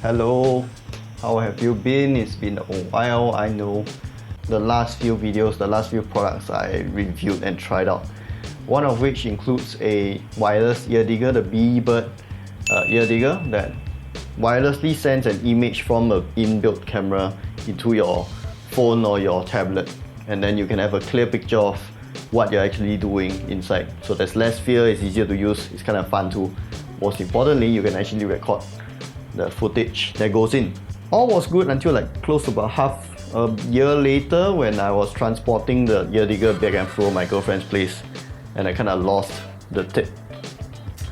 Hello, how have you been? It's been a while. I know the last few videos, the last few products I reviewed and tried out. One of which includes a wireless ear digger, the Bee-Bird ear digger that wirelessly sends an image from an inbuilt camera into your phone or your tablet, and then you can have a clear picture of what you're actually doing inside. So there's less fear, it's easier to use, it's kind of fun too. Most importantly, you can actually record the footage that goes in. All was good until like close to about half a year later when I was transporting the ear digger back and forth my girlfriend's place, and I kind of lost the tip.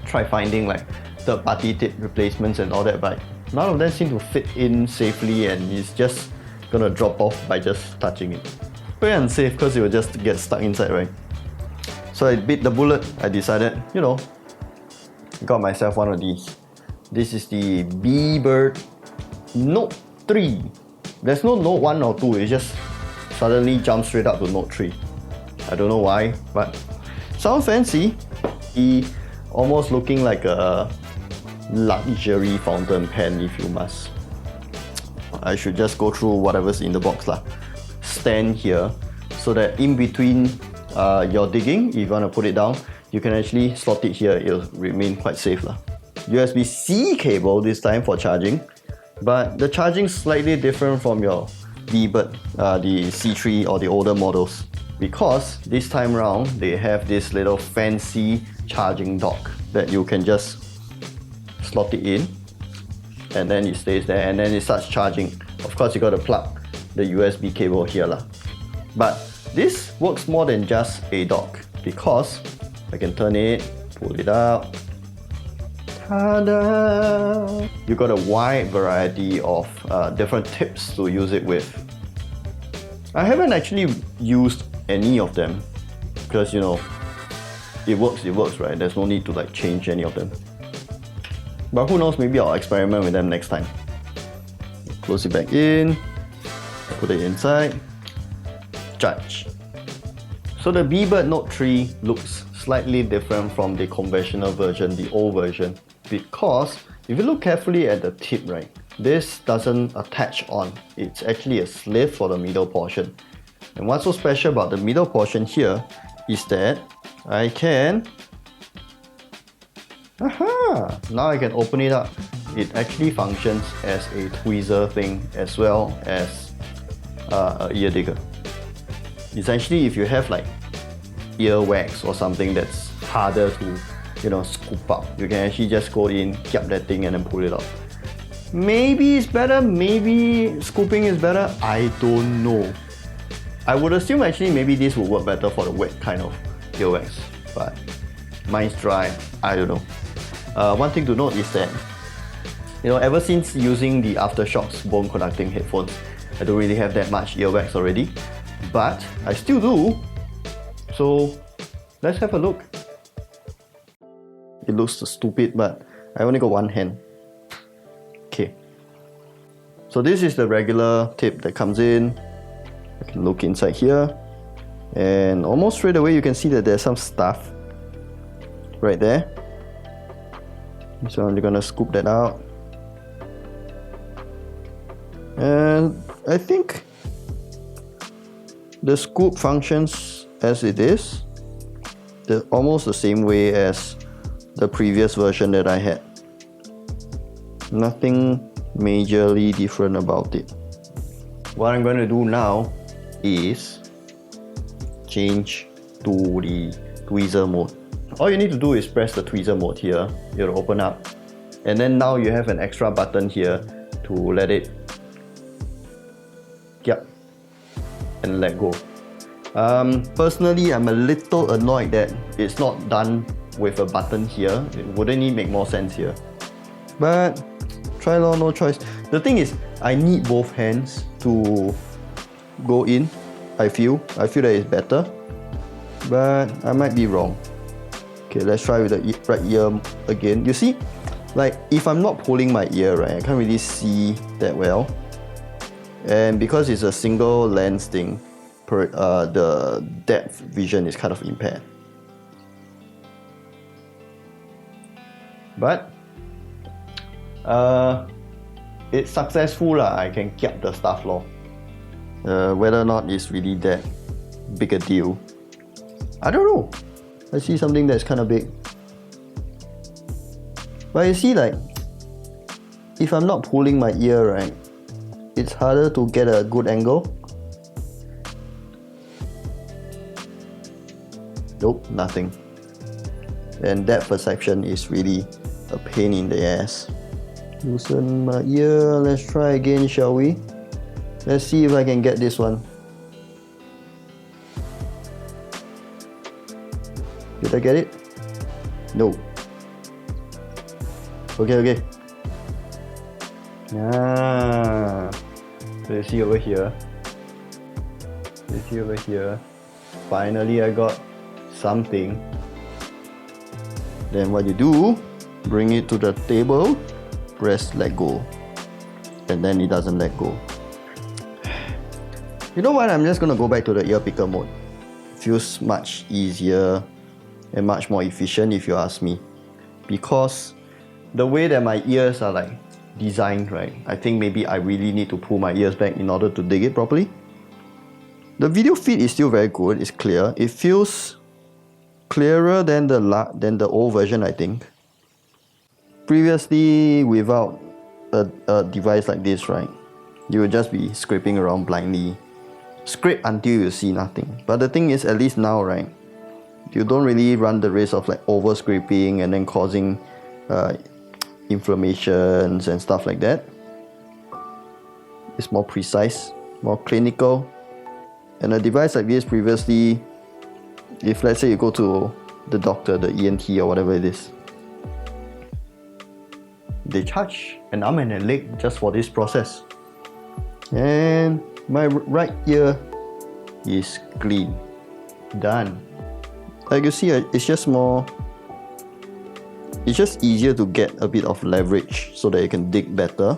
Tried finding like third-party tip replacements and all that, but none of them seem to fit in safely, and it's just gonna drop off by just touching it. Very unsafe because it will just get stuck inside, right? So I bit the bullet. I decided, got myself one of these. This is the Bee-Bird Note 3. There's no Note 1 or 2, it just suddenly jumped straight up to Note 3. I don't know why, but sounds fancy. Almost looking like a luxury fountain pen, if you must. I should just go through whatever's in the box lah. Stand here so that in between your digging, if you want to put it down, you can actually slot it here. It'll remain quite safe lah. USB-C cable this time for charging, but the charging is slightly different from your Bee-Bird, the C3 or the older models, because this time around they have this little fancy charging dock that you can just slot it in, and then it stays there, and then it starts charging. Of course, you got to plug the USB cable here lah. But this works more than just a dock, because I can turn it, pull it out. Ta-da! You got a wide variety of different tips to use it with. I haven't actually used any of them because it works, right? There's no need to like change any of them. But who knows, maybe I'll experiment with them next time. Close it back in, put it inside, charge. So the Bee-Bird Note 3 looks slightly different from the conventional version, the old version, because if you look carefully at the tip, right, this doesn't attach on. It's actually a sleeve for the middle portion. And what's so special about the middle portion here is that I can... Aha! Now I can open it up. It actually functions as a tweezer thing as well as an ear digger. Essentially, if you have like earwax or something that's harder to scoop up, you can actually just go in, cap that thing and then pull it out. Maybe it's better, maybe scooping is better, I don't know. I would assume actually maybe this would work better for the wet kind of earwax, but mine's dry, I don't know. One thing to note is that ever since using the Aftershokz bone conducting headphones, I don't really have that much earwax already, but I still do. So let's have a look. It looks stupid, but I only got one hand. Okay. So this is the regular tip that comes in. I can look inside here, and almost straight away you can see that there's some stuff right there. So I'm gonna scoop that out. And I think the scoop functions as it is. Almost the same way as the previous version that I had. Nothing majorly different about it. What I'm going to do now is change to the tweezer mode. All you need to do is press the tweezer mode here. It'll open up, and then now you have an extra button here to let it and let go. Personally, I'm a little annoyed that it's not done with a button here. Wouldn't it make more sense here? But try lor, no choice. The thing is, I need both hands to go in. I feel that it's better, but I might be wrong. Okay, let's try with the right ear again. You see, like if I'm not pulling my ear, right, I can't really see that well. And because it's a single lens thing, the depth vision is kind of impaired. But it's successful lah. I can keep the stuff lor. Whether or not it's really that big a deal, I don't know. I see something that's kind of big. But you see, like, if I'm not pulling my ear right, it's harder to get a good angle. Nope, nothing. And that perception is really a pain in the ass. Loosen my ear. Let's try again, shall we? Let's see if I can get this one. Did I get it? No. Okay. So you see over here. Finally I got something. Then what you do, bring it to the table, press let go, and then it doesn't let go. You know what, I'm just gonna go back to the ear picker mode. Feels much easier and much more efficient if you ask me, because the way that my ears are like designed, right, I think maybe I really need to pull my ears back in order to dig it properly. The video feed is still very good, it's clear. It feels clearer than the old version, I think. Previously, without a device like this, right, you would just be scraping around blindly. Scrape until you see nothing. But the thing is, at least now, right, you don't really run the risk of like over scraping and then causing inflammations and stuff like that. It's more precise, more clinical. And a device like this previously, if let's say you go to the doctor, the ENT or whatever it is, they charge an arm and a leg just for this process. And my right ear is clean. Done. Like you see, it's just easier to get a bit of leverage so that you can dig better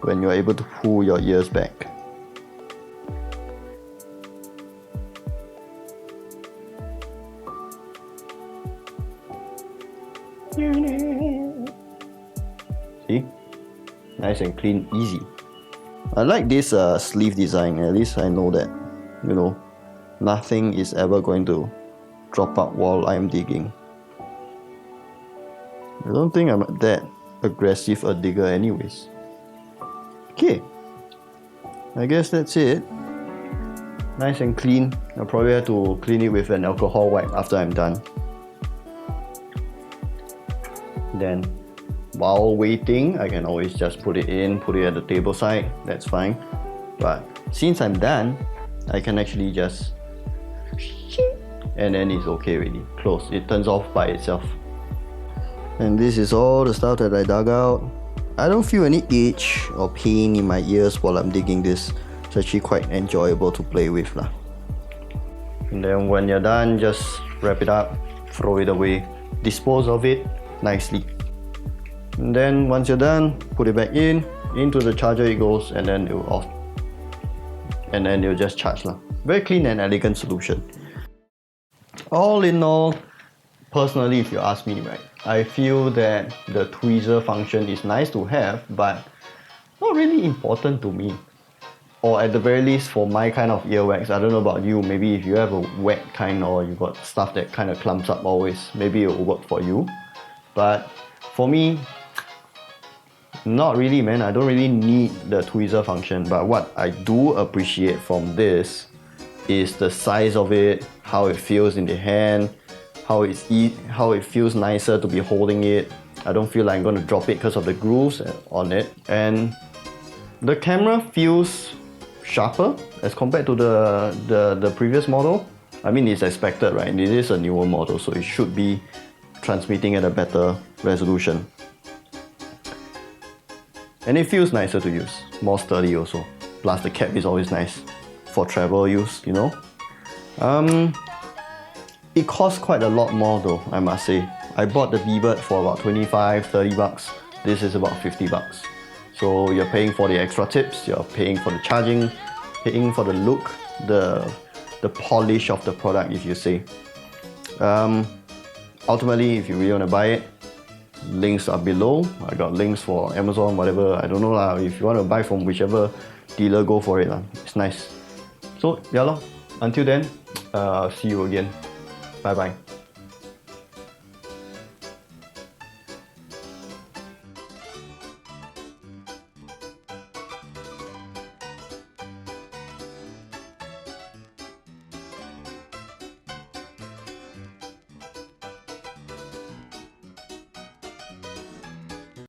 when you're able to pull your ears back. See? Nice and clean, easy. I like this sleeve design. At least I know that, you know, nothing is ever going to drop out while I'm digging. I don't think I'm that aggressive a digger anyways. Okay, I guess that's it. Nice and clean. I'll probably have to clean it with an alcohol wipe after I'm done. Then while waiting, I can always just put it at the table side, that's fine. But since I'm done, I can actually just, and then it's okay already, close. It turns off by itself. And this is all the stuff that I dug out. I don't feel any itch or pain in my ears while I'm digging this. It's actually quite enjoyable to play with lah. And then when you're done, just wrap it up, throw it away, dispose of it nicely. And then once you're done, put it back into the charger it goes, and then it will off. And then it'll just charge lah. Very clean and elegant solution. All in all, personally, if you ask me, right, I feel that the tweezer function is nice to have, but not really important to me. Or at the very least for my kind of earwax. I don't know about you, maybe if you have a wet kind or you got stuff that kind of clumps up always, maybe it will work for you. But for me, not really, man. I don't really need the tweezer function. But what I do appreciate from this is the size of it, how it feels in the hand, how it feels nicer to be holding it. I don't feel like I'm going to drop it because of the grooves on it. And the camera feels sharper as compared to the previous model. I mean, it's expected, right? It is a newer model, so it should be transmitting at a better resolution. And it feels nicer to use, more sturdy also. Plus the cap is always nice for travel use, you know. It costs quite a lot more though, I must say. I bought the Beebird for about 25-30 bucks. This is about 50 bucks. So you're paying for the extra tips, you're paying for the charging, paying for the look, the polish of the product, if you say. Ultimately, if you really want to buy it, links are below. I got links for Amazon, whatever, I don't know lah. If you want to buy from whichever dealer, go for it lah. It's nice. So yeah lor, until then, see you again. Bye bye.